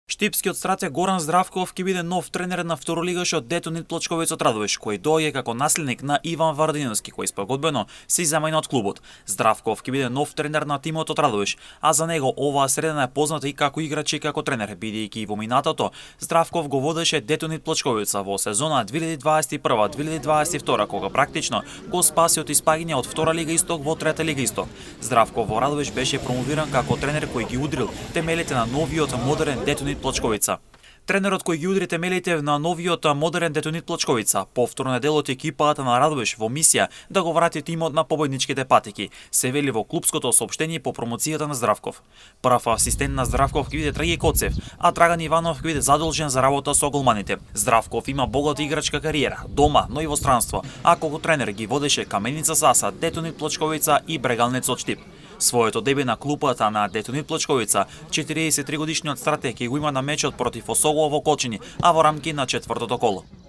Штипскиот стратег Горан Здравков ќе биде нов тренер на второлигашот Детонит Плочковец од Радовиш, кој доаѓа како наследник на Иван Варадиновски, кој спогодбено се замена од клубот. Здравков ќе биде нов тренер на тимот од Радовиш, а за него оваа средина е позната и како играч и како тренер, бидејќи во минатото Здравков го водеше Детонит Плочковица во сезона 2021-2022, кога практично го спаси од испаѓање од втора лига Исток во трета лига Исток. Здравков во Радовиш беше промовиран како тренер кој ги удрил темелите на новиот модерен Детонит Плочковица. Тренерот кој ги удри темелите на новиот модерен Детонит Плочковица повторно е дел од екипата на Радовиш во мисија да го врати тимот на победничките патеки, се вели во клупското соопштение по промоцијата на Здравков. Прв асистент на Здравков ќе биде Драги Коцев, а Драган Иванов ќе биде задолжен за работа со голманите. Здравков има богата играчка кариера, дома, но и во странство, а како тренер ги водеше Каменица Саса, Детонит Плочковица и Брегалнец од Штип. Своето дебе на клупата на Детонит Плочковица, 43 годишниот стратег ќе го има на мечот против Осогово во Кочини, а во рамки на четвртото коло.